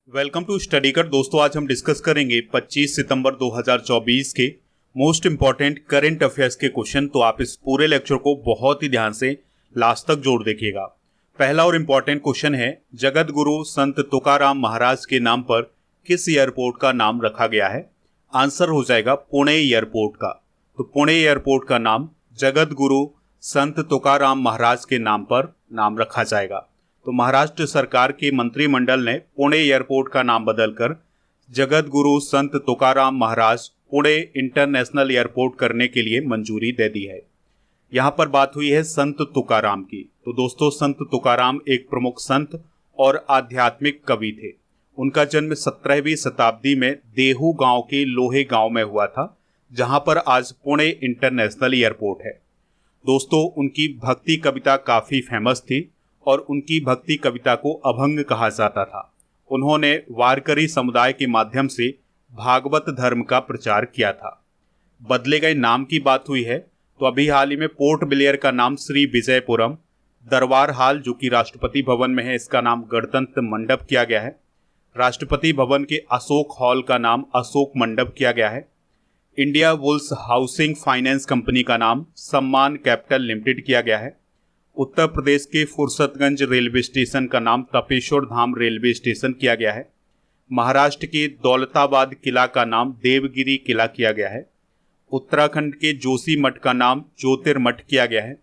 Welcome to study कर। दोस्तों आज हम डिस्कस करेंगे 25 सितंबर 2024 के मोस्ट इंपॉर्टेंट करंट अफेयर्स के क्वेश्चन। तो आप इस पूरे लेक्चर को बहुत ही ध्यान से लास्ट तक जोड़ देखिएगा। पहला और इम्पॉर्टेंट क्वेश्चन है, जगत गुरु संत तुकाराम महाराज के नाम पर किस एयरपोर्ट का नाम रखा गया है? आंसर हो जाएगा पुणे एयरपोर्ट का। तो पुणे एयरपोर्ट का नाम जगत गुरु संत तुकाराम महाराज के नाम पर नाम रखा जाएगा। तो महाराष्ट्र सरकार के मंत्रिमंडल ने पुणे एयरपोर्ट का नाम बदलकर जगत गुरु संत तुकाराम महाराज पुणे इंटरनेशनल एयरपोर्ट करने के लिए मंजूरी दे दी है। यहाँ पर बात हुई है संत तुकाराम की। तो दोस्तों संत तुकाराम एक प्रमुख संत और आध्यात्मिक कवि थे। उनका जन्म 17वीं शताब्दी में देहू गांव के लोहे गांव में हुआ था, जहां पर आज पुणे इंटरनेशनल एयरपोर्ट है। दोस्तों उनकी भक्ति कविता काफ़ी फेमस थी और उनकी भक्ति कविता को अभंग कहा जाता था। उन्होंने वारकरी समुदाय के माध्यम से भागवत धर्म का प्रचार किया था। बदले गए नाम की बात हुई है तो अभी हाल ही में पोर्ट ब्लेयर का नाम श्री विजयपुरम, दरबार हाल जो कि राष्ट्रपति भवन में है इसका नाम गणतंत्र मंडप किया गया है। राष्ट्रपति भवन के अशोक हॉल का नाम अशोक मंडप किया गया है। India Wolves housing finance company का नाम सम्मान कैपिटल लिमिटेड किया गया है। उत्तर प्रदेश के फुर्सतगंज रेलवे स्टेशन का नाम तपेश्वर धाम रेलवे स्टेशन किया गया है। महाराष्ट्र के दौलताबाद किला का नाम देवगिरी किला किया गया है। उत्तराखंड के जोशी मठ का नाम ज्योतिर्मठ किया गया है।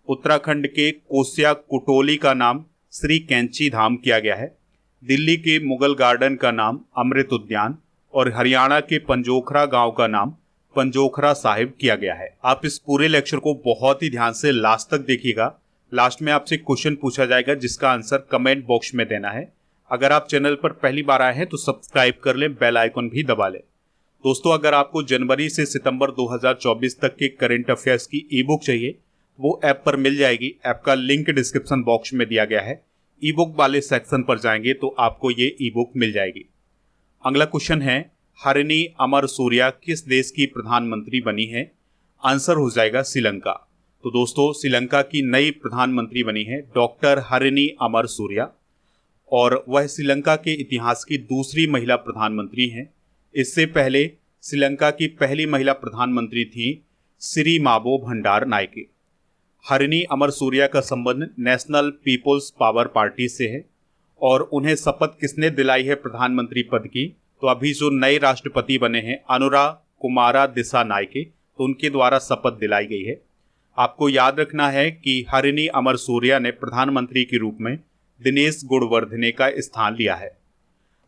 उत्तराखंड के कोसिया कुटोली का नाम श्री कैंची धाम किया गया है। दिल्ली के मुगल गार्डन का नाम अमृत उद्यान और हरियाणा के पंजोखरा गांव का नाम पंजोखरा साहिब किया गया है। आप इस पूरे लेक्चर को बहुत ही ध्यान से लास्ट तक देखिएगा। लास्ट में आपसे क्वेश्चन पूछा जाएगा जिसका आंसर कमेंट बॉक्स में देना है। अगर आप चैनल पर पहली बार आए हैं तो सब्सक्राइब कर लें, बेल आइकन भी दबा लें। दोस्तों अगर आपको जनवरी से सितंबर 2024 तक के करंट अफेयर्स की ई बुक चाहिए वो ऐप पर मिल जाएगी। ऐप का लिंक डिस्क्रिप्शन बॉक्स में दिया गया है। ई बुक वाले सेक्शन पर जाएंगे तो आपको ये ई बुक मिल जाएगी। अगला क्वेश्चन है, हरिनी अमर सूर्या किस देश की प्रधानमंत्री बनी है? आंसर हो जाएगा श्रीलंका। तो दोस्तों श्रीलंका की नई प्रधानमंत्री बनी है डॉक्टर हरिनी अमर सूर्या और वह श्रीलंका के इतिहास की दूसरी महिला प्रधानमंत्री हैं। इससे पहले श्रीलंका की पहली महिला प्रधानमंत्री थी सिरिमाबो भंडार नायके। हरिनी अमर सूर्या का संबंध नेशनल पीपुल्स पावर पार्टी से है और उन्हें शपथ किसने दिलाई है प्रधानमंत्री पद की? तो अभी जो नए राष्ट्रपति बने हैं अनुरा कुमारा दिशा नायके, तो उनके द्वारा शपथ दिलाई गई है। आपको याद रखना है कि हरिनी अमर सूर्या ने प्रधानमंत्री के रूप में दिनेश गुणवर्धने का स्थान लिया है।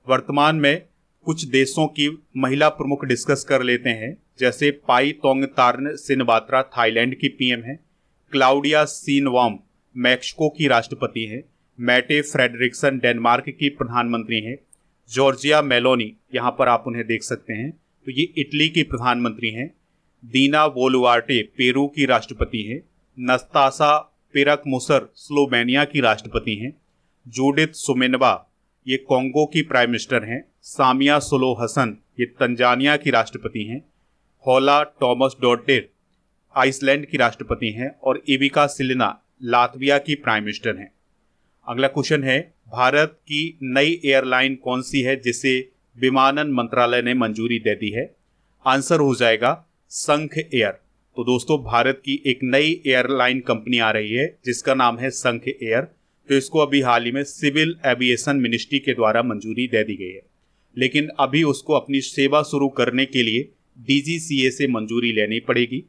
वर्तमान में कुछ देशों की महिला प्रमुख डिस्कस कर लेते हैं, जैसे पाई तोंग तार्न सिनबात्रा थाईलैंड की पीएम है, क्लाउडिया सीनवाम मैक्सिको की राष्ट्रपति है, मैटे फ्रेडरिक्सन डेनमार्क की प्रधानमंत्री हैं, जॉर्जिया मेलोनी यहाँ पर आप उन्हें देख सकते हैं तो ये इटली की प्रधानमंत्री हैं, दीना बोलुआर्टे पेरू की राष्ट्रपति हैं, नस्तासा पिरक मुसर स्लोवेनिया की राष्ट्रपति हैं, जूडिथ सुमिनवा ये कोंगो की प्राइम मिनिस्टर हैं, सामिया सुलो हसन ये तंजानिया की राष्ट्रपति हैं, होला टॉमस डॉटेर आइसलैंड की राष्ट्रपति हैं और इविका सिलिना लातविया की प्राइम मिनिस्टर हैं। अगला क्वेश्चन है, भारत की नई एयरलाइन कौन सी है जिसे विमानन मंत्रालय ने मंजूरी दे दी है? आंसर हो जाएगा संख एयर। तो दोस्तों भारत की एक नई एयरलाइन कंपनी आ रही है जिसका नाम है संख एयर। तो इसको अभी हाल ही में सिविल एविएशन मिनिस्ट्री के द्वारा मंजूरी दे दी गई है, लेकिन अभी उसको अपनी सेवा शुरू करने के लिए डीजीसीए से मंजूरी लेनी पड़ेगी।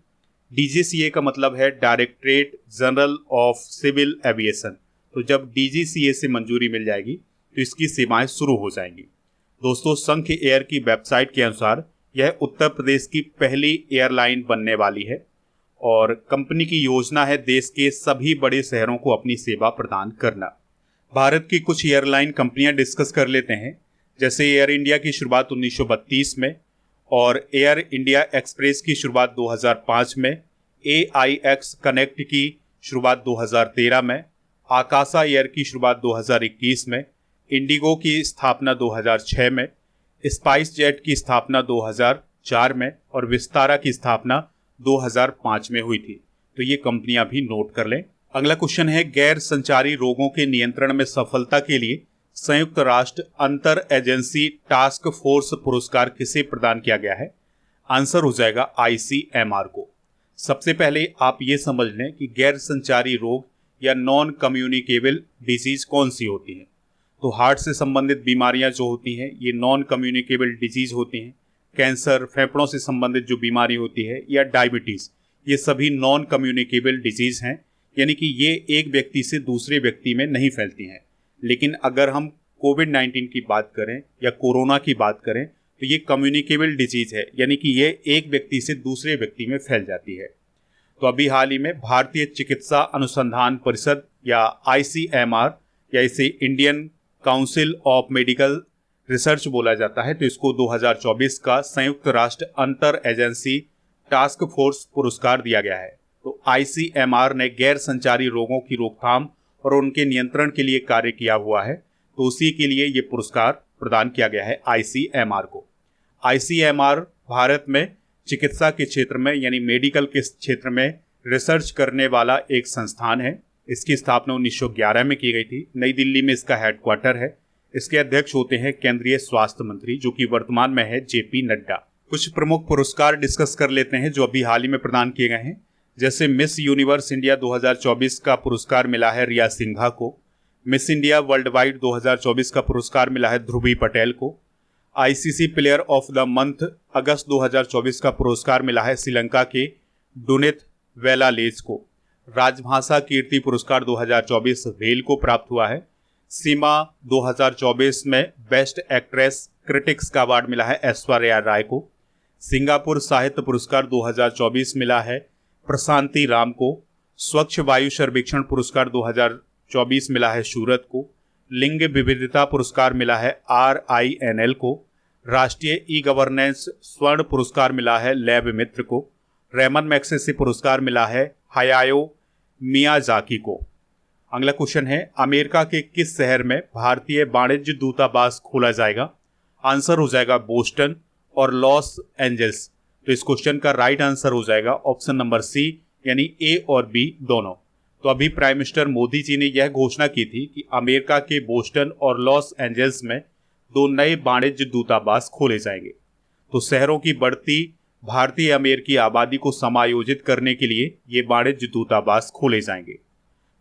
डीजीसीए का मतलब है directorate general of civil aviation. तो जब डीजीसीए से मंजूरी मिल जाएगी तो इसकी सेवाएं शुरू हो जाएंगी। दोस्तों संख एयर की वेबसाइट के अनुसार यह उत्तर प्रदेश की पहली एयरलाइन बनने वाली है और कंपनी की योजना है देश के सभी बड़े शहरों को अपनी सेवा प्रदान करना। भारत की कुछ एयरलाइन कंपनियां डिस्कस कर लेते हैं, जैसे एयर इंडिया की शुरुआत 1932 में और एयर इंडिया एक्सप्रेस की शुरुआत 2005 में, AIX कनेक्ट की शुरुआत 2013 में, आकाशा एयर की शुरुआत 2021 में, इंडिगो की स्थापना 2006 में, स्पाइस जेट की स्थापना 2004 में और विस्तारा की स्थापना 2005 में हुई थी। तो ये कंपनियां भी नोट कर लें। अगला क्वेश्चन है, गैर संचारी रोगों के नियंत्रण में सफलता के लिए संयुक्त राष्ट्र अंतर एजेंसी टास्क फोर्स पुरस्कार किसे प्रदान किया गया है? आंसर हो जाएगा ICMR को। सबसे पहले आप ये समझ लें कि गैर संचारी रोग या नॉन कम्युनिकेबल डिजीज कौन सी होती हैं। तो हार्ट से संबंधित बीमारियां जो होती हैं ये नॉन कम्युनिकेबल डिजीज होती हैं। कैंसर, फेफड़ों से संबंधित जो बीमारी होती है या डायबिटीज़, ये सभी नॉन कम्युनिकेबल डिजीज हैं, यानी कि ये एक व्यक्ति से दूसरे व्यक्ति में नहीं फैलती हैं। लेकिन अगर हम कोविड-19 की बात करें या कोरोना की बात करें तो ये कम्युनिकेबल डिजीज है, यानी कि ये एक व्यक्ति से दूसरे व्यक्ति में फैल जाती है। तो अभी हाल ही में भारतीय चिकित्सा अनुसंधान परिषद या ICMR या इसे Indian council of medical research बोला जाता है, तो इसको 2024 का संयुक्त राष्ट्र अंतर एजेंसी टास्क फोर्स पुरस्कार दिया गया है। तो ICMR ने गैर संचारी रोगों की रोकथाम और उनके नियंत्रण के लिए कार्य किया हुआ है, तो उसी के लिए ये पुरस्कार प्रदान किया गया है ICMR को। ICMR भारत में चिकित्सा के क्षेत्र में यानी मेडिकल के क्षेत्र में रिसर्च करने वाला एक संस्थान है। इसकी स्थापना 1911 में की गई थी। नई दिल्ली में इसका हेडक्वार्टर है। इसके अध्यक्ष होते हैं केंद्रीय स्वास्थ्य मंत्री, जो कि वर्तमान में है JP नड्डा। कुछ प्रमुख पुरस्कार डिस्कस कर लेते हैं जो अभी हाल ही में प्रदान किए गए हैं। जैसे मिस यूनिवर्स इंडिया 2024 का पुरस्कार मिला है रिया सिन्हा को। मिस इंडिया वर्ल्ड वाइड 2024 का पुरस्कार मिला है ध्रुवी पटेल को। ICC player of the month अगस्त 2024 का पुरस्कार मिला है श्रीलंका के डुनित वेलालेज को। राजभाषा कीर्ति पुरस्कार 2024 वेल को प्राप्त हुआ है। सीमा 2024 में बेस्ट एक्ट्रेस क्रिटिक्स का अवार्ड मिला है ऐश्वर्या राय को। सिंगापुर साहित्य पुरस्कार 2024 मिला है प्रशांति राम को। स्वच्छ वायु सर्वेक्षण पुरस्कार 2024 मिला है सूरत को। लिंग विविधता पुरस्कार मिला है RINL को। राष्ट्रीय ई गवर्नेंस स्वर्ण पुरस्कार मिला है लैब मित्र को। रेमन मैग्सेसे पुरस्कार मिला है हायाओ मियाजाकी को। अगला क्वेश्चन है, अमेरिका के किस शहर में भारतीय वाणिज्य दूतावास खोला जाएगा? आंसर हो जाएगा बोस्टन और लॉस एंजल्स। तो इस क्वेश्चन का राइट आंसर हो जाएगा ऑप्शन नंबर C, यानी A और B दोनों। तो अभी प्राइम मिनिस्टर मोदी जी ने यह घोषणा की थी कि अमेरिका के बोस्टन और लॉस एंजल्स में 2 नए वाणिज्य दूतावास खोले जाएंगे। तो शहरों की बढ़ती भारतीय अमेरिकी आबादी को समायोजित करने के लिए ये वाणिज्य दूतावास खोले जाएंगे।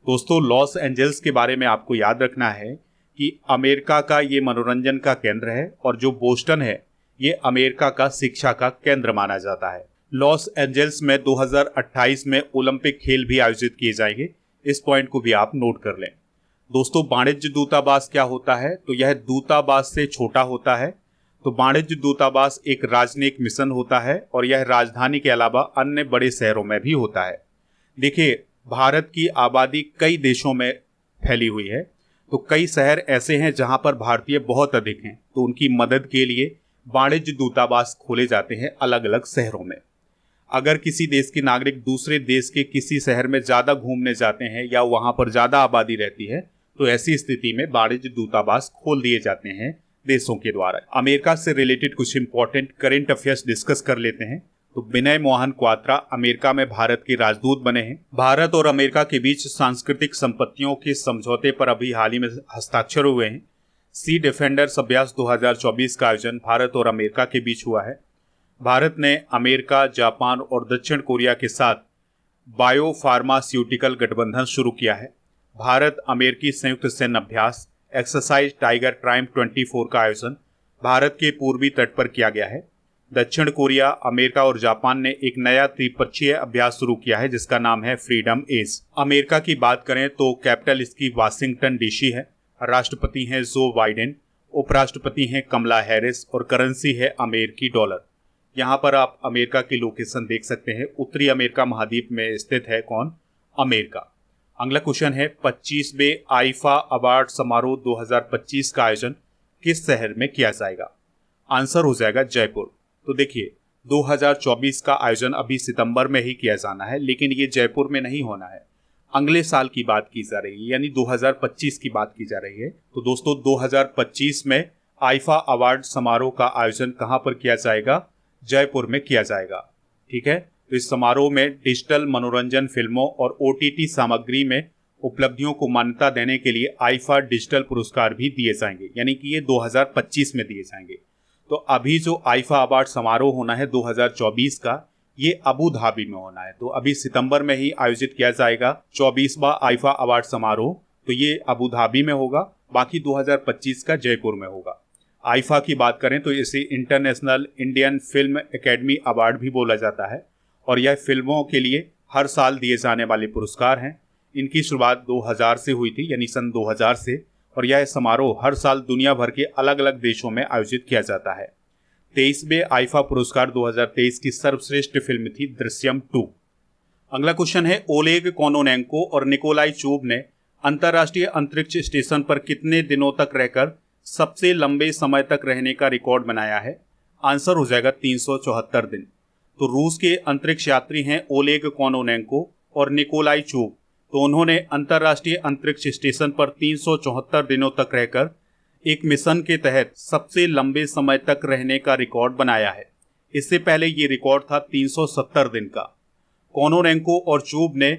दोस्तों, लॉस एंजल्स के बारे में आपको याद रखना है कि अमेरिका का ये मनोरंजन का केंद्र है और जो बोस्टन है ये अमेरिका का शिक्षा का केंद्र माना जाता है। लॉस एंजल्स में 2028 में ओलंपिक खेल भी आयोजित किए जाएंगे। इस पॉइंट को भी आप नोट कर लें। दोस्तों, वाणिज्य दूतावास क्या होता है? तो यह दूतावास से छोटा होता है। तो वाणिज्य दूतावास एक राजनयिक मिशन होता है और यह राजधानी के अलावा अन्य बड़े शहरों में भी होता है। देखिए, भारत की आबादी कई देशों में फैली हुई है, तो कई शहर ऐसे हैं जहां पर भारतीय बहुत अधिक हैं, तो उनकी मदद के लिए वाणिज्य दूतावास खोले जाते हैं अलग अलग शहरों में। अगर किसी देश के नागरिक दूसरे देश के किसी शहर में ज़्यादा घूमने जाते हैं या वहां पर ज़्यादा आबादी रहती है, तो ऐसी स्थिति में वाणिज्य दूतावास खोल दिए जाते हैं देशों के द्वारा। अमेरिका से रिलेटेड कुछ इंपॉर्टेंट करंट अफेयर्स डिस्कस कर लेते हैं। तो विनय मोहन क्वात्रा अमेरिका में भारत के राजदूत बने हैं। भारत और अमेरिका के बीच सांस्कृतिक संपत्तियों के समझौते पर अभी हाल ही में हस्ताक्षर हुए हैं। सी डिफेंडर्स अभ्यास 2024 का आयोजन भारत और अमेरिका के बीच हुआ है। भारत ने अमेरिका, जापान और दक्षिण कोरिया के साथ बायो फार्मास्यूटिकल गठबंधन शुरू किया है। भारत अमेरिकी संयुक्त सैन्य अभ्यास एक्सरसाइज टाइगर ट्राइम्फ 24 का आयोजन भारत के पूर्वी तट पर किया गया है। दक्षिण कोरिया, अमेरिका और जापान ने एक नया त्रिपक्षीय अभ्यास शुरू किया है जिसका नाम है फ्रीडम एज। अमेरिका की बात करें तो कैपिटल इसकी वाशिंगटन DC है। राष्ट्रपति हैं जो बाइडेन, उपराष्ट्रपति हैं कमला हैरिस और करेंसी है अमेरिकी डॉलर। यहाँ पर आप अमेरिका की लोकेशन देख सकते हैं। उत्तरी अमेरिका महाद्वीप में स्थित है कौन? अमेरिका। अगला क्वेश्चन है, 25वें आईफा अवार्ड समारोह 2025 का आयोजन किस शहर में किया जाएगा? आंसर हो जाएगा जयपुर। तो देखिए, 2024 का आयोजन अभी सितंबर में ही किया जाना है, लेकिन ये जयपुर में नहीं होना है। अगले साल की बात की जा रही है, यानी 2025 की बात की जा रही है। तो दोस्तों, 2025 में आईफा अवार्ड समारोह का आयोजन कहाँ पर किया जाएगा? जयपुर में किया जाएगा। ठीक है। तो इस समारोह में डिजिटल मनोरंजन फिल्मों और OTT सामग्री में उपलब्धियों को मान्यता देने के लिए आईफा डिजिटल पुरस्कार भी दिए जाएंगे, यानी कि ये 2025 में दिए जाएंगे। तो अभी जो आईफा अवार्ड समारोह होना है 2024 का, ये अबू धाबी में होना है। तो अभी सितंबर में ही आयोजित किया जाएगा 24वां आईफा अवार्ड समारोह, तो ये अबू धाबी में होगा, बाकी 2025 का जयपुर में होगा। आईफा की बात करें तो इसे international Indian film academy award भी बोला जाता है और यह फिल्मों के लिए हर साल दिए जाने वाले पुरस्कार हैं। इनकी शुरुआत 2000 से हुई थी, यानी सन 2000 से, और यह समारोह हर साल दुनिया भर के अलग अलग देशों में आयोजित किया जाता है। 23वें आईफा पुरस्कार 2023 की सर्वश्रेष्ठ फिल्म थी दृश्यम 2। अगला क्वेश्चन है, ओलेग कोनोनेंको और निकोलाई चोब ने अंतर्राष्ट्रीय अंतरिक्ष स्टेशन पर कितने दिनों तक रहकर सबसे लंबे समय तक रहने का रिकॉर्ड बनाया है? आंसर हो जाएगा 374 दिन। तो रूस के अंतरिक्ष यात्री हैं ओलेग कोनोनेंको और निकोलाई चोब। तो उन्होंने अंतर्राष्ट्रीय अंतरिक्ष स्टेशन पर 374 दिनों तक रहकर एक मिशन के तहत सबसे लंबे समय तक रहने का रिकॉर्ड बनाया है। इससे पहले ये रिकॉर्ड था 370 दिन का। कोनोनेंको और चोब ने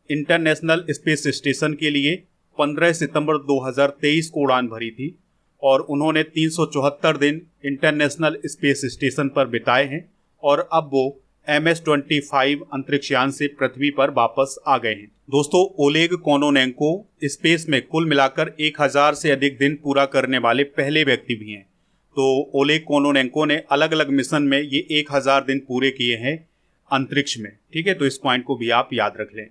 इंटरनेशनल स्पेस स्टेशन के लिए 15 सितंबर 2023 को उड़ान भरी थी और उन्होंने 374 दिन इंटरनेशनल स्पेस स्टेशन पर बिताए हैं और अब वो MS-25 अंतरिक्ष यान से पृथ्वी पर वापस आ गए हैं। दोस्तों, ओलेग कोनोनेंको स्पेस में कुल मिलाकर 1000 से अधिक दिन पूरा करने वाले पहले व्यक्ति भी हैं। तो ओलेग कोनोनेंको ने अलग अलग मिशन में ये 1000 दिन पूरे किए हैं अंतरिक्ष में। ठीक है, तो इस पॉइंट को भी आप याद रख लें।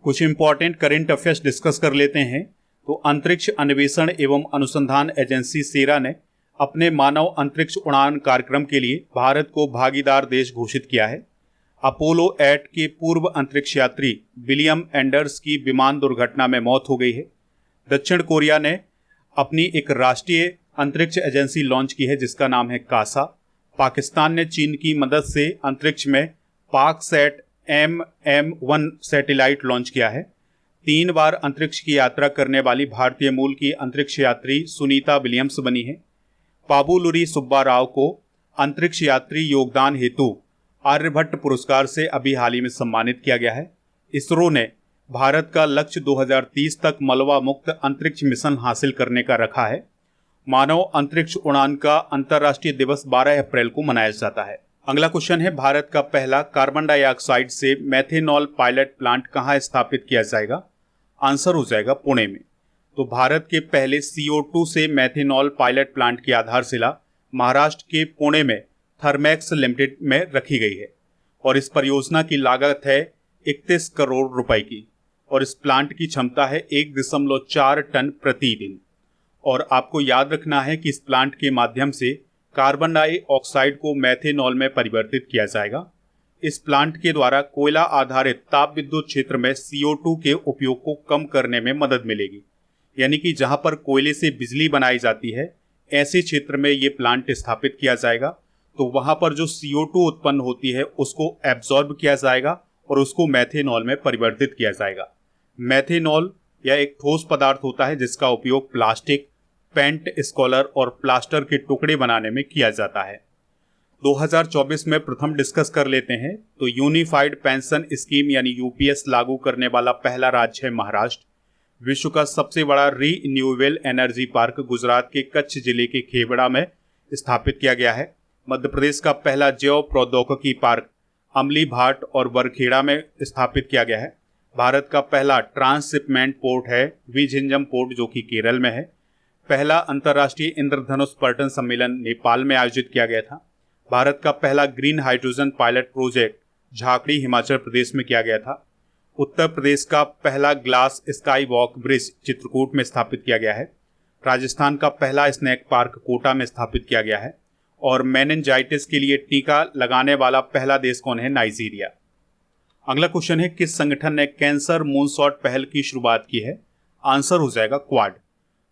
कुछ इंपॉर्टेंट करेंट अफेयर्स डिस्कस कर लेते हैं। तो अंतरिक्ष अन्वेषण एवं अनुसंधान एजेंसी सेरा ने अपने मानव अंतरिक्ष उड़ान कार्यक्रम के लिए भारत को भागीदार देश घोषित किया है। अपोलो 8 के पूर्व अंतरिक्ष यात्री विलियम एंडर्स की विमान दुर्घटना में मौत हो गई है। दक्षिण कोरिया ने अपनी एक राष्ट्रीय अंतरिक्ष एजेंसी लॉन्च की है जिसका नाम है कासा। पाकिस्तान ने चीन की मदद से अंतरिक्ष में पाकसैट MM-1 सैटेलाइट लॉन्च किया है। 3 बार अंतरिक्ष की यात्रा करने वाली भारतीय मूल की अंतरिक्ष यात्री सुनीता विलियम्स बनी है। पाबुलुरी सुब्बा राव को अंतरिक्ष यात्री योगदान हेतु आर्यभट्ट पुरस्कार से अभी हाल ही में सम्मानित किया गया है। इसरो ने भारत का लक्ष्य 2030 तक मलबा मुक्त अंतरिक्ष मिशन हासिल करने का रखा है। मानव अंतरिक्ष उड़ान का अंतर्राष्ट्रीय दिवस 12 अप्रैल को मनाया जाता है। अगला क्वेश्चन है, भारत का पहला कार्बन डाइऑक्साइड से मेथेनॉल पायलट प्लांट कहाँ स्थापित किया जाएगा? आंसर हो जाएगा पुणे में। तो भारत के पहले CO2 से मेथेनॉल पायलट प्लांट की आधारशिला महाराष्ट्र के पुणे में थर्मैक्स लिमिटेड में रखी गई है और इस परियोजना की लागत है 31 करोड़ रुपए की और इस प्लांट की क्षमता है 1.4 टन प्रतिदिन। और आपको याद रखना है कि इस प्लांट के माध्यम से कार्बन डाइऑक्साइड को मेथेनॉल में परिवर्तित किया जाएगा। इस प्लांट के द्वारा कोयला आधारित ताप विद्युत क्षेत्र में CO2 के उपयोग को कम करने में मदद मिलेगी, यानी कि जहां पर कोयले से बिजली बनाई जाती है ऐसे क्षेत्र में ये प्लांट स्थापित किया जाएगा। तो वहां पर जो CO2 उत्पन्न होती है उसको एब्जॉर्ब किया जाएगा और उसको मेथेनॉल में परिवर्तित किया जाएगा। मेथेनॉल यह एक ठोस पदार्थ होता है जिसका उपयोग प्लास्टिक, पेंट, स्कॉलर और प्लास्टर के टुकड़े बनाने में किया जाता है। 2024 में प्रथम डिस्कस कर लेते हैं। तो यूनिफाइड पेंशन स्कीम यानी UPS लागू करने वाला पहला राज्य है महाराष्ट्र। विश्व का सबसे बड़ा रीन्यूएबल एनर्जी पार्क गुजरात के कच्छ जिले के खेवड़ा में स्थापित किया गया है। मध्य प्रदेश का पहला जैव प्रौद्योगिकी पार्क अमली भाट और बरखेड़ा में स्थापित किया गया है। भारत का पहला ट्रांसशिपमेंट पोर्ट है विझिंजम पोर्ट जो कि केरल में है। पहला अंतर्राष्ट्रीय इंद्रधनुष पर्यटन सम्मेलन नेपाल में आयोजित किया गया था। भारत का पहला green hydrogen pilot project Jhakri Himachal Pradesh में किया गया था। उत्तर प्रदेश का पहला glass sky walk bridge Chitrakoot में स्थापित किया गया है। राजस्थान का पहला स्नैक पार्क कोटा में स्थापित किया गया है। और मेनिंजाइटिस के लिए टीका लगाने वाला पहला देश कौन है? नाइजीरिया। अगला क्वेश्चन है, किस संगठन ने कैंसर मूनशॉट पहल की शुरुआत की है? आंसर हो जाएगा क्वाड।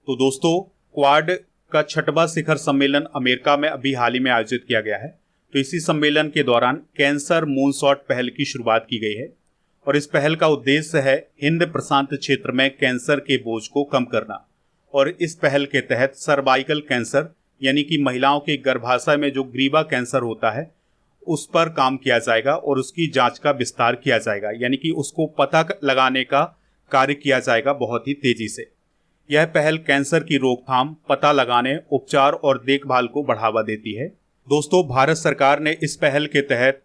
तो दोस्तों, क्वाड का 6वां शिखर सम्मेलन अमेरिका में अभी हाल ही में आयोजित किया गया है। तो इसी सम्मेलन के दौरान कैंसर मूनशॉट पहल की शुरुआत की गई है और इस पहल का उद्देश्य है हिंद प्रशांत क्षेत्र में कैंसर के बोझ को कम करना। और इस पहल के तहत सर्वाइकल कैंसर यानी कि महिलाओं के गर्भाशय में जो ग्रीवा कैंसर होता है उस पर काम किया जाएगा और उसकी जांच का विस्तार किया जाएगा, यानी कि उसको पता लगाने का कार्य किया जाएगा बहुत ही तेजी से। यह पहल कैंसर की रोकथाम, पता लगाने, उपचार और देखभाल को बढ़ावा देती है। दोस्तों, भारत सरकार ने इस पहल के तहत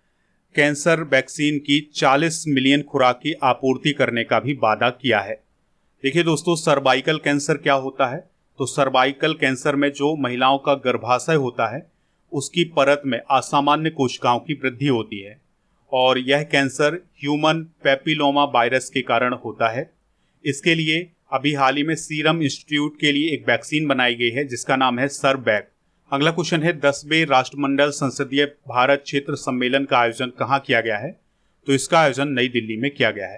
कैंसर वैक्सीन की 40 मिलियन खुराक की आपूर्ति करने का भी वादा किया है। देखिए दोस्तों, सर्वाइकल कैंसर क्या होता है? तो सर्वाइकल कैंसर में जो महिलाओं का गर्भाशय होता है उसकी परत में असामान्य कोशिकाओं की वृद्धि होती है और यह कैंसर ह्यूमन पैपिलोमा वायरस के कारण होता है। इसके लिए अभी हाल ही में सीरम इंस्टीट्यूट के लिए एक वैक्सीन बनाई गई है जिसका नाम है सर्ववैक। अगला क्वेश्चन है, 10वें राष्ट्रमंडल संसदीय भारत क्षेत्र सम्मेलन का आयोजन कहाँ किया गया है? तो इसका आयोजन नई दिल्ली में किया गया है।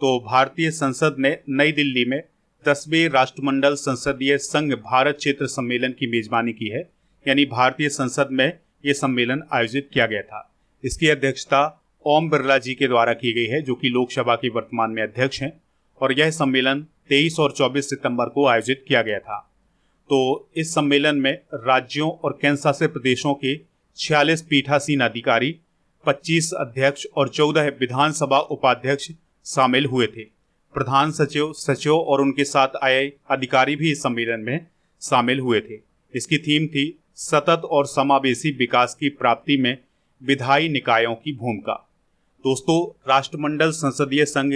तो भारतीय संसद ने नई दिल्ली में 10वें राष्ट्रमंडल संसदीय संघ भारत क्षेत्र सम्मेलन की मेजबानी की है, यानी भारतीय संसद में ये सम्मेलन आयोजित किया गया था। इसकी अध्यक्षता ओम बिरला जी के द्वारा की गई है, जो कि लोकसभा के वर्तमान में अध्यक्ष हैं, और यह सम्मेलन 23 और 24 सितंबर को आयोजित किया गया था। तो इस सम्मेलन में राज्यों और केंद्र शासित प्रदेशों के 46 पीठासीन अधिकारी, 25 अध्यक्ष और 14 विधानसभा उपाध्यक्ष शामिल हुए थे। प्रधान सचिव, सचिव और उनके साथ आए अधिकारी भी इस सम्मेलन में शामिल हुए थे। इसकी थीम थी सतत और समावेशी विकास की प्राप्ति में विधायी निकायों की भूमिका। दोस्तों, राष्ट्रमंडल संसदीय संघ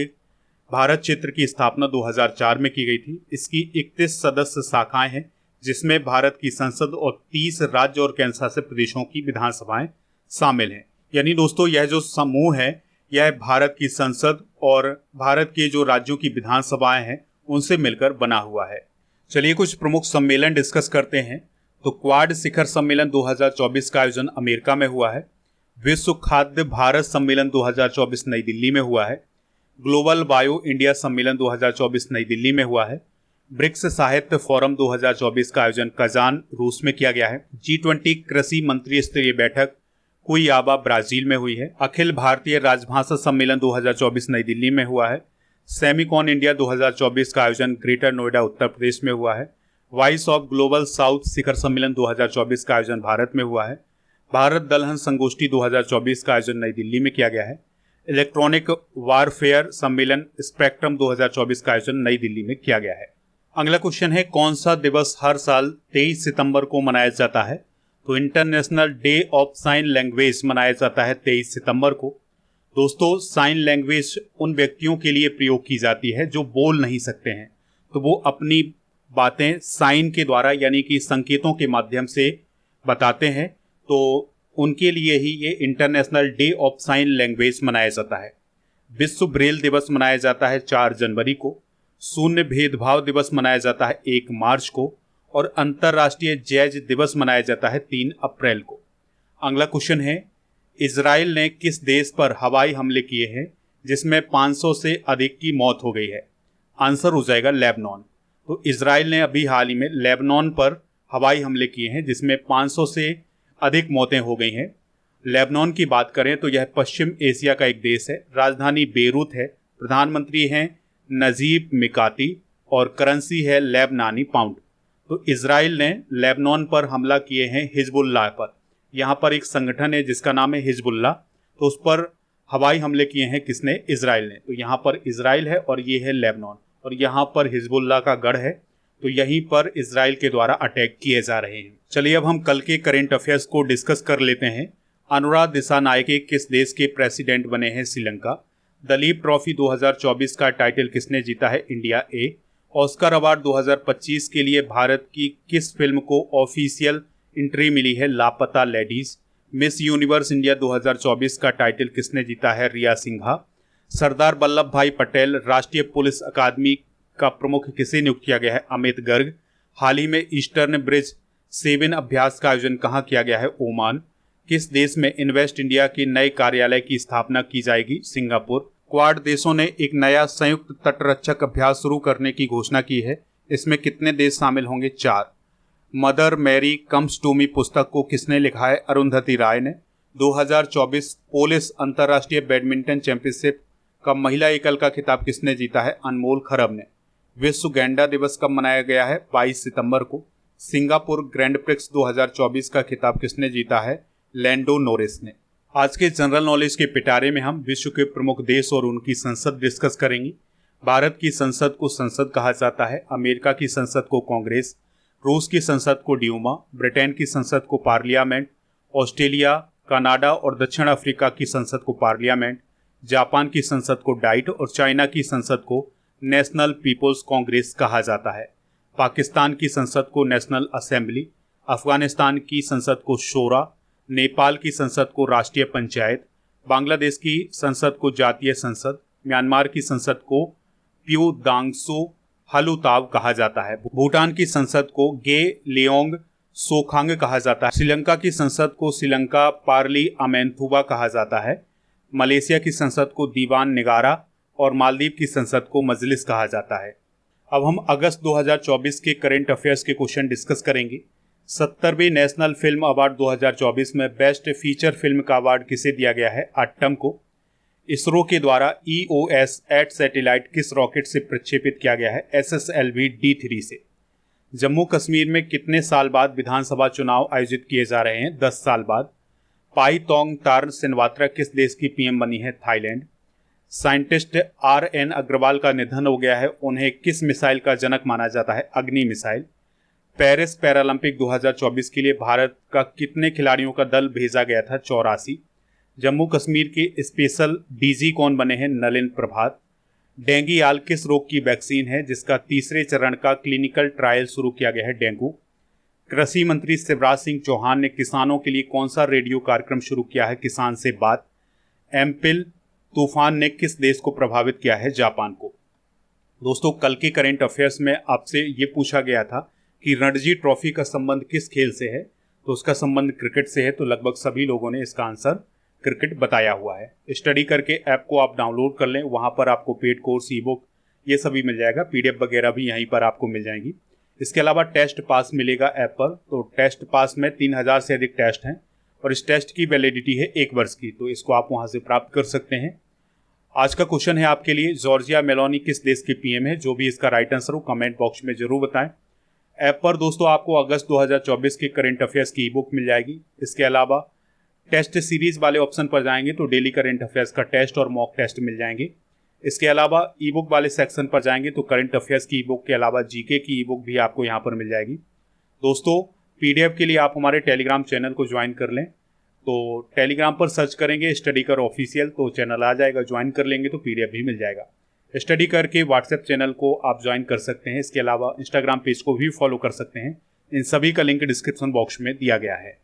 भारत क्षेत्र की स्थापना 2004 में की गई थी। इसकी 31 सदस्य शाखाएं हैं, जिसमें भारत की संसद और 30 राज्य और केंद्र शासित प्रदेशों की विधानसभाएं शामिल हैं। यानी दोस्तों, यह जो समूह है यह भारत की संसद और भारत के जो राज्यों की विधानसभाएं हैं उनसे मिलकर बना हुआ है। चलिए कुछ प्रमुख सम्मेलन डिस्कस करते हैं। तो क्वाड शिखर सम्मेलन 2024 का आयोजन अमेरिका में हुआ है। विश्व खाद्य भारत सम्मेलन 2024 नई दिल्ली में हुआ है। ग्लोबल बायो इंडिया सम्मेलन 2024 नई दिल्ली में हुआ है। ब्रिक्स साहित्य फोरम 2024 का आयोजन कजान, रूस में किया गया है। G20 कृषि मंत्री स्तरीय बैठक कुइयाबा, ब्राजील में हुई है। अखिल भारतीय राजभाषा सम्मेलन 2024 नई दिल्ली में हुआ है। सेमिकॉन इंडिया 2024 का आयोजन ग्रेटर नोएडा, उत्तर प्रदेश में हुआ है। वॉइस ऑफ ग्लोबल साउथ शिखर सम्मेलन 2024 का आयोजन भारत में हुआ है। भारत दलहन संगोष्ठी 2024 का आयोजन नई दिल्ली में किया गया है। इलेक्ट्रॉनिक वारफेयर सम्मेलन स्पेक्ट्रम 2024 का आयोजन नई दिल्ली में किया गया है। अगला क्वेश्चन है, कौन सा दिवस हर साल 23 सितंबर को मनाया जाता है? तो international day of sine language मनाया जाता है 23 सितंबर को। दोस्तों, साइन लैंग्वेज उन व्यक्तियों के लिए प्रयोग की जाती है जो बोल नहीं सकते हैं, तो वो अपनी बातें साइन के द्वारा यानी कि संकेतों के माध्यम से बताते हैं। तो उनके लिए ही ये international day of sine language मनाया जाता है। विश्व ब्रेल दिवस मनाया जाता है 4 जनवरी को। शून्य भेदभाव दिवस मनाया जाता है 1 मार्च को और अंतर्राष्ट्रीय जैज दिवस मनाया जाता है 3 अप्रैल को। अगला क्वेश्चन है, इजराइल ने किस देश पर हवाई हमले किए हैं जिसमें 500 से अधिक की मौत हो गई है? आंसर हो जाएगा लेबनान। तो इजराइल ने अभी हाल ही में लेबनान पर हवाई हमले किए हैं जिसमें 500 से अधिक मौतें हो गई हैं। लेबनान की बात करें तो यह पश्चिम एशिया का एक देश है। राजधानी बेरूत है। प्रधानमंत्री हैं नजीब मिकाती और करेंसी है लेबनानी पाउंड। तो इजराइल ने लेबनान पर हमला किए हैं हिजबुल्लाह पर। यहाँ पर एक संगठन है जिसका नाम है हिजबुल्लाह, तो उस पर हवाई हमले किए हैं किसने? इजराइल ने। तो यहाँ पर इजराइल है और ये है लेबनान और यहाँ पर हिजबुल्लाह का गढ़ है, तो यहीं पर इजराइल के द्वारा अटैक किए जा रहे हैं। चलिए अब हम कल के करंट अफेयर्स को डिस्कस कर लेते हैं। अनुराग दिसानायके किस देश के प्रेसिडेंट बने हैं? श्रीलंका। दलीप ट्रॉफी 2024 का टाइटल किसने जीता है? इंडिया ए। ऑस्कर अवार्ड 2025 के लिए भारत की किस फिल्म को ऑफिशियल एंट्री मिली है? लापता लेडीज। मिस यूनिवर्स इंडिया 2024 का टाइटल किसने जीता है? रिया सिंघा। सरदार वल्लभ भाई पटेल राष्ट्रीय पुलिस अकादमी का प्रमुख किसे नियुक्त किया गया है? अमित गर्ग। हाल ही में ईस्टर्न ब्रिज 7 अभ्यास का आयोजन कहाँ किया गया है? ओमान। किस देश में इन्वेस्ट इंडिया के नए कार्यालय की स्थापना की जाएगी? सिंगापुर। क्वाड देशों ने एक नया संयुक्त तटरक्षक अभ्यास शुरू करने की घोषणा की है। इसमें कितने देश शामिल होंगे? 4। Mother Mary comes to me पुस्तक को किसने लिखा है? अरुंधति राय ने। 2024 पोलिस अंतर्राष्ट्रीय बैडमिंटन चैंपियनशिप का महिला एकल का खिताब किसने जीता है? अनमोल खरब ने। विश्व गैंडा दिवस कब मनाया गया है? 22 सितंबर को। सिंगापुर ग्रैंड प्रिक्स 2024 का खिताब किसने जीता है? लैंडो नोरिस ने। आज के जनरल नॉलेज के पिटारे में हम विश्व के प्रमुख देश और उनकी संसद डिस्कस करेंगे। भारत की संसद को संसद कहा जाता है, अमेरिका की संसद को कांग्रेस, रूस की संसद को ड्यूमा, ब्रिटेन की संसद को पार्लियामेंट, ऑस्ट्रेलिया, कनाडा और दक्षिण अफ्रीका की संसद को पार्लियामेंट, जापान की संसद को डाइट और चाइना की संसद को नेशनल पीपुल्स कांग्रेस कहा जाता है। पाकिस्तान की संसद को नेशनल असेंबली, अफगानिस्तान की संसद को शोरा, नेपाल की संसद को राष्ट्रीय पंचायत, बांग्लादेश की संसद को जातीय संसद, म्यांमार की संसद को प्यू दांगसो हलुताव कहा जाता है। भूटान की संसद को गे लियोंग सोखांग कहा जाता है। श्रीलंका की संसद को श्रीलंका पार्ली अमेंथुबा कहा जाता है। मलेशिया की संसद को दीवान निगारा और मालदीव की संसद को मजलिस कहा जाता है। अब हम अगस्त 2024 के करंट अफेयर्स के क्वेश्चन डिस्कस करेंगे। 70वें नेशनल फिल्म अवार्ड 2024 में बेस्ट फीचर फिल्म का अवार्ड किसे दिया गया है? अट्टम को। इसरो के द्वारा EOS-8 सैटेलाइट किस रॉकेट से प्रक्षेपित किया गया है? SSLV-D3 से। जम्मू कश्मीर में कितने साल बाद विधानसभा चुनाव आयोजित किए जा रहे हैं? 10 साल बाद। पाई तोंग तार सिनवात्रा किस देश की PM बनी है? थाईलैंड। साइंटिस्ट RN अग्रवाल का निधन हो गया है, उन्हें किस मिसाइल का जनक माना जाता है? अग्नि मिसाइल। पेरिस पैरालंपिक 2024 के लिए भारत का कितने खिलाड़ियों का दल भेजा गया था? 84। जम्मू कश्मीर के स्पेशल DG कौन बने हैं? नलिन प्रभात। डेंगीयाल किस रोग की वैक्सीन है जिसका तीसरे चरण का क्लिनिकल ट्रायल शुरू किया गया है? डेंगू। कृषि मंत्री शिवराज सिंह चौहान ने किसानों के लिए कौन सा रेडियो कार्यक्रम शुरू किया है? किसान से बात। एम्पिल तूफान ने किस देश को प्रभावित किया है? जापान को। दोस्तों, कल के करंट अफेयर्स में आपसे ये पूछा गया था कि रणजी ट्रॉफी का संबंध किस खेल से है, तो उसका संबंध क्रिकेट से है। तो लगभग सभी लोगों ने इसका आंसर क्रिकेट बताया हुआ है। स्टडी करके ऐप को आप डाउनलोड कर लें, वहां पर आपको पेड कोर्स, ई बुक ये सभी मिल जाएगा, PDF वगैरह भी यहीं पर आपको मिल जाएंगी। इसके अलावा टेस्ट पास मिलेगा ऐप पर। तो टेस्ट पास में 3000 से अधिक टेस्ट हैं और इस टेस्ट की वैलिडिटी है 1 वर्ष की, तो इसको आप वहां से प्राप्त कर सकते हैं। आज का क्वेश्चन है आपके लिए, जॉर्जिया मेलोनी किस देश की PM है? जो भी इसका राइट आंसर हो कमेंट बॉक्स में जरूर बताएं। ऐप पर दोस्तों आपको अगस्त 2024 के करंट अफेयर्स की ई बुक मिल जाएगी। इसके अलावा टेस्ट सीरीज वाले ऑप्शन पर जाएंगे तो डेली करंट अफेयर्स का टेस्ट और मॉक टेस्ट मिल जाएंगे। इसके अलावा ई बुक वाले सेक्शन पर जाएंगे तो करंट अफेयर्स की ई बुक के अलावा GK की ई बुक भी आपको यहाँ पर मिल जाएगी। दोस्तों, PDF के लिए आप हमारे टेलीग्राम चैनल को ज्वाइन कर लें। तो टेलीग्राम पर सर्च करेंगे स्टडी कर ऑफिशियल, तो चैनल आ जाएगा, ज्वाइन कर लेंगे तो PDF भी मिल जाएगा। स्टडी करके व्हाट्सएप चैनल को आप ज्वाइन कर सकते हैं। इसके अलावा इंस्टाग्राम पेज को भी फॉलो कर सकते हैं। इन सभी का लिंक डिस्क्रिप्शन बॉक्स में दिया गया है।